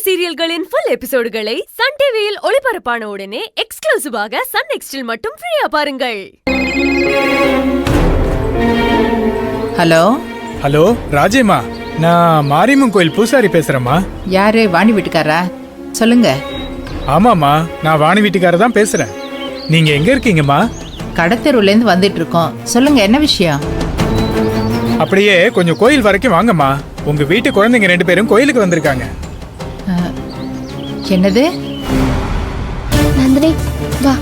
சீரியல்களின் full எபிசோடுகளை Sun டிவியில் ஒளிபரப்பான உடனே எக்ஸ்க்ளூசிவாக சன் நெக்ஸ்டில் மட்டும் ஃப்ரீயா பாருங்கள். ஹலோ ஹலோ ராஜேமா, நான் மாரியம்மன் கோயில் பூசாரி பேசுறேம்மா. யாரு? வாணி வீட்டுக்காரா? சொல்லுங்க. ஆமாம்மா, நான் வாணி வீட்டுக்காரர் தான் பேசுறேன். நீங்க எங்க இருக்கீங்கம்மா? கடத்தெருவுல இருந்து வந்துட்டு இருக்கோம். சொல்லுங்க, என்ன விஷயம்? அப்படியே கொஞ்சம் கோயில் வரைக்கும் வாங்கம்மா. உங்க வீட்டு குழந்தைங்க 2 பேரும் கோயிலுக்கு வந்திருக்காங்க. என்னது? நந்தினி வா.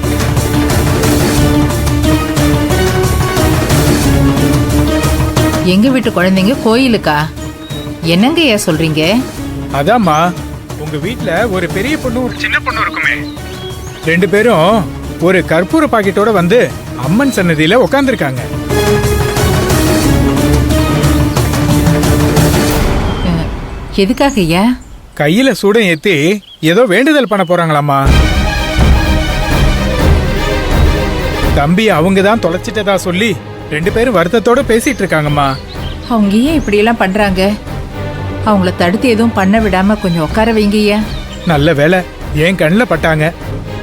எங்க வீட்டு குழந்தைங்க கோயிலுக்கா? என்னங்க ஏன் சொல்றீங்க? அதாம்மா, உங்க வீட்ல ஒரு பெரிய பொண்ணு ஒரு சின்ன பொண்ணு இருக்குமே, 2 பேரும் ஒரு கற்பூர பாக்கெட்டோட வந்து அம்மன் சன்னதியில உட்கார்ந்துருக்காங்க. எதுக்காக ஐயா? கையில சூடம் ஏத்தி ஏதோ வேண்டுதல் பண்ண போறாங்களாம்மா. தம்பி அவங்க தான் தொலைச்சிட்டதா சொல்லி 2 பேரும் வருத்தத்தோட பேசிட்டு இருக்காங்கம்மா. அவங்க ஏன் இப்படி எல்லாம் பண்றாங்க? அவங்கள தடுத்து எதுவும் பண்ண விடாம கொஞ்சம் உட்கார வைங்க ஐயா. நல்ல வேலை என் கண்ணில் பட்டாங்க.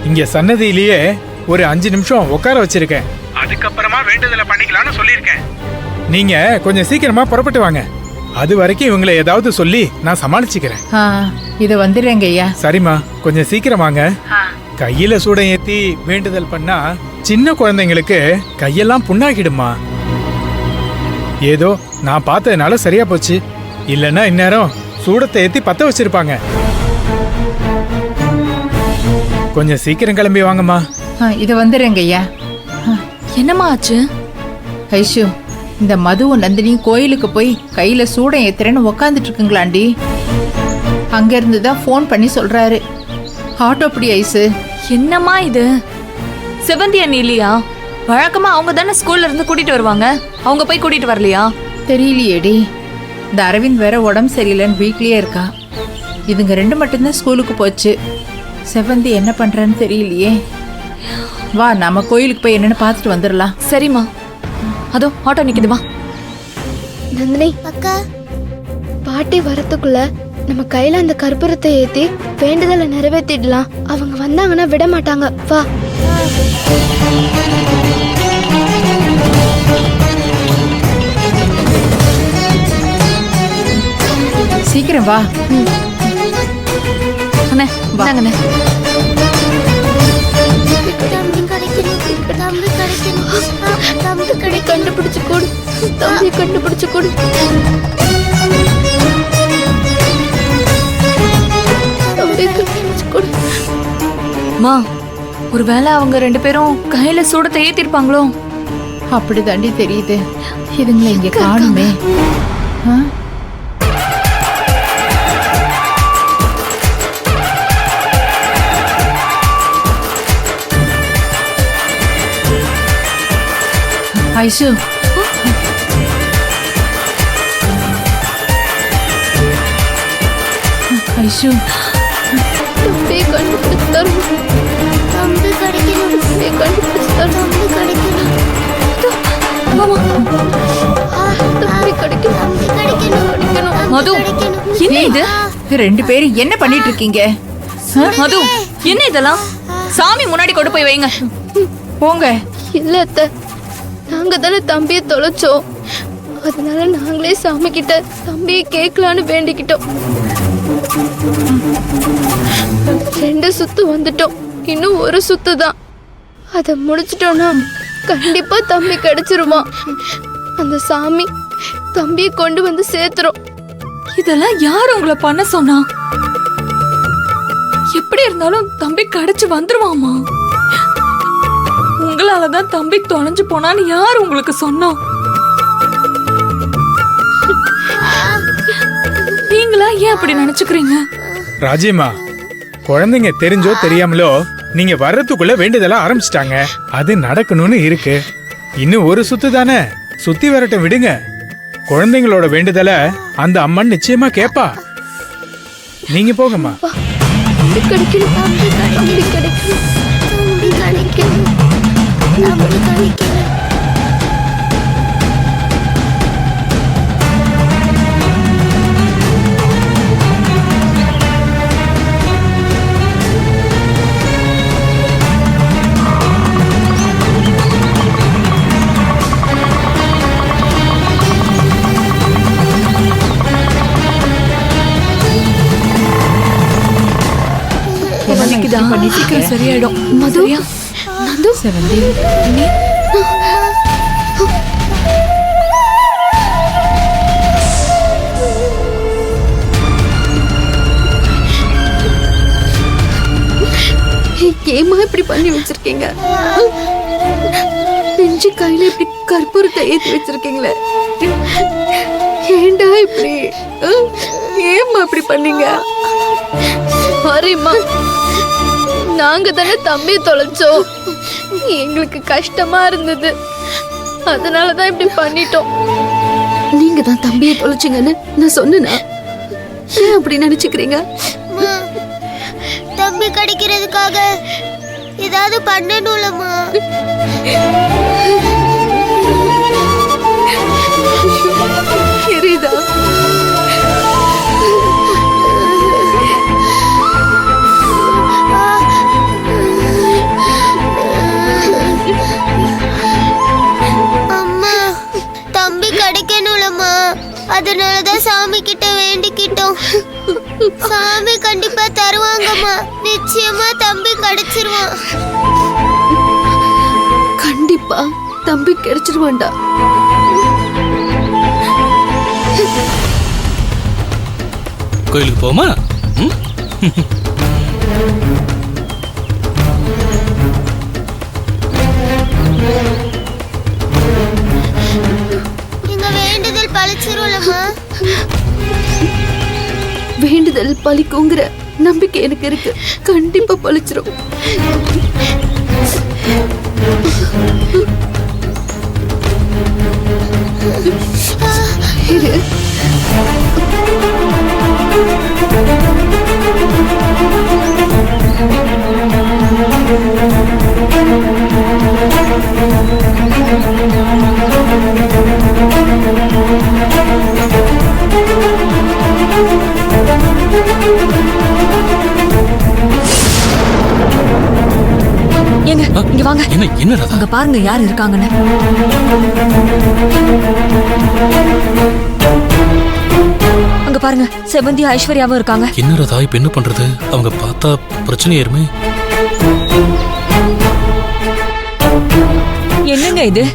இங்க சன்னதியிலேயே ஒரு 5 நிமிஷம் உட்கார வச்சிருக்கேன். அதுக்கப்புறமா வேண்டுதலை பண்ணிக்கலாம்னு சொல்லியிருக்கேன். நீங்க கொஞ்சம் சீக்கிரமா புறப்பட்டு வாங்க. அது வரைக்கும் இவங்களை ஏதாவது சொல்லி நான் சமாளிச்சுக்கிறேன். இத வந்துடுறேங்க ஐயா. சரிம்மா, கொஞ்சம் சீக்கிரம் வாங்க. கையில சூடம் ஏத்தி வேண்டுதல் பண்ணா சின்ன குழந்தைங்களுக்கு கையெல்லாம் புண்ணாகிடுமா. ஏதோ நான் பார்த்ததுனால சரியா போச்சு. இல்லைன்னா இந்நேரம் சூடத்தை ஏத்தி பத்த வச்சிருப்பாங்க. கொஞ்சம் சீக்கிரம் கிளம்பி வாங்கம்மா. இத வந்துடுறேங்க ஐயா. என்னம்மா ஆச்சு? ஐஷு, இந்த மதுவும் நந்தினியும் கோயிலுக்கு போய் கையில சூடம் ஏத்துறேன்னு உக்காந்துட்டு இருக்குங்களாண்டி. அங்க இருந்துதான் போன் பண்ணி சொல்றாரு. ஆட்டோ பிடி ஐசு. என்னம்மா இது? செவந்தி அண்ணி இல்லையா? வழக்கமா அவங்க தானே ஸ்கூல்ல இருந்து கூட்டிட்டு வருவாங்க. அவங்க போய் கூட்டிட்டு வரலையா? தெரியலையேடி. இந்த அரவிந்த் வேற உடம்பு சரியில்லைன்னு வீட்லயே இருக்கா. இதுங்க 2 மட்டும்தான் ஸ்கூலுக்கு போச்சு. செவந்தி என்ன பண்றான்னு தெரியலையே. வா, நம்ம கோயிலுக்கு போய் என்னன்னு பார்த்துட்டு வந்துடலாம். சரிம்மா, அதோ ஆட்டோ நிக்குது, வா. நந்தினி அக்கா, பாட்டி வரத்துக்குள்ள நம்ம கையில அந்த கற்பூரத்தை ஏத்தி வேண்டுதலை நிறைவேற்றிடலாம். அவங்க வந்தாங்கன்னா விட மாட்டாங்க. வா. சீக்கிரம் வா. அண்ணே, வாங்கண்ணே. கண்டுபிடிச்சு கொடு, தம்பி கண்டுபிடிச்சு கொடு. மா, ஒருவேளை அவங்க 2 பேரும் கையில சூடத்தை ஏத்திருப்பாங்களோ? அப்படி தாண்டி தெரியுது. இதுங்களை இங்க காணுமே. ஐஷு, ஐஷு, தம்பி கண்டுபிடிச்சு தரும். தம்பி கிடைக்கணும். தம்பி கண்டுபிடிச்சு தரும். தம்பி கிடைக்கணும். தம்பி கிடைக்கணும். தம்பி கிடைக்கணும். மது, என்ன இது? 2 பேரும் என்ன பண்ணிட்டு இருக்கீங்க? மது, என்ன இதெல்லாம்? சாமி முன்னாடி கொண்டு போய் வைங்க. போங்க. இல்ல அத்தை, நாங்க தானே தம்பியை தொலைச்சோம். அதனால நாங்களே சாமி கிட்ட தம்பியை கேட்கலான்னு வேண்டிக்கிட்டோம். 2 சுத்து வந்துட்டோம். இன்னும் 1 சுத்து தான். அதை முடிச்சிட்டோம்னா கண்டிப்பா தம்பி கிடைச்சிருவான். அந்த சாமி தம்பியை கொண்டு வந்து சேர்த்துரும். இதெல்லாம் யார் உங்களை பண்ண சொன்னா? எப்படி இருந்தாலும் தம்பி கிடைச்சு வந்துருவாமா. உங்களாலதான் தம்பி தொலைஞ்சு போனான்னு யார் உங்களுக்கு சொன்னா? நீங்களா ஏன் அப்படி நினைச்சுக்கிறீங்க? ராஜேமா, குழந்தைங்க தெரிஞ்சோ தெரியாமலோ நீங்க வர்றதுக்குள்ள வேண்டுதலா ஆரம்பிச்சிட்டாங்க. அது நடக்கணும்னு இருக்கு. இன்னும் 1 சுத்து தானே, சுத்தி வரட்டும், விடுங்க. குழந்தைங்களோட வேண்டுதலை அந்த அம்மன் நிச்சயமா கேப்பா. நீங்க போங்கம்மா. வலிக்குதா? சீக்கிரம் சரியாயிடும். மது சரியா? நந்து செவந்தி ஏமா இப்படி பண்ணி வச்சிருக்கீங்க? நெஞ்சு கையில இப்படி கற்பூரத்தை ஏத்தி வச்சிருக்கீங்களே, ஏண்டா இப்படி? ஏம்மா இப்படி பண்ணீங்க? சாரிம்மா, நாங்க தானே தம்பியை தொலைச்சோம். எங்களுக்கு கஷ்டமா இருந்தது, அதனாலதான் இப்படி பண்ணிட்டோம். நீங்க தான் தம்பியை தொலைச்சிங்கன்னு நான் சொன்னேனா? ஏன் அப்படி நினைச்சுக்கிறீங்க? தம்பி கிடைக்கிறதுக்காக ஏதாவது பண்ணணும்லம்மா. எரியுதா? அம்மா, தம்பி கிடைக்கணும்லம்மா, அதனாலதான் சாமி கிட்ட வேண்டிக்கிட்டோம். சாமி கண்டிப்பா தருவாங்கம்மா, நிச்சயமா தம்பி கிடைச்சிருவான். கண்டிப்பா தம்பி கிடைச்சிருவான்டா. கோயிலுக்கு போமா? எங்க வேண்டுதல் பழிச்சிரும்லம்மா. வேண்டுதல் பலிக்குங்கிற நம்பிக்கை எனக்கு இருக்கு. கண்டிப்பா பலிச்சிரும். இரு. ஏங்க இங்க வாங்க. என்ன ராதா? அங்க பாருங்க யார் இருக்காங்கன்னு. அங்க பாருங்க செவந்தி ஐஸ்வர்யாவும் இருக்காங்க. என்ன ராதா இப்ப என்ன பண்றது? அவங்க பார்த்தா பிரச்சனை ஏறுமே. என்னங்க இது?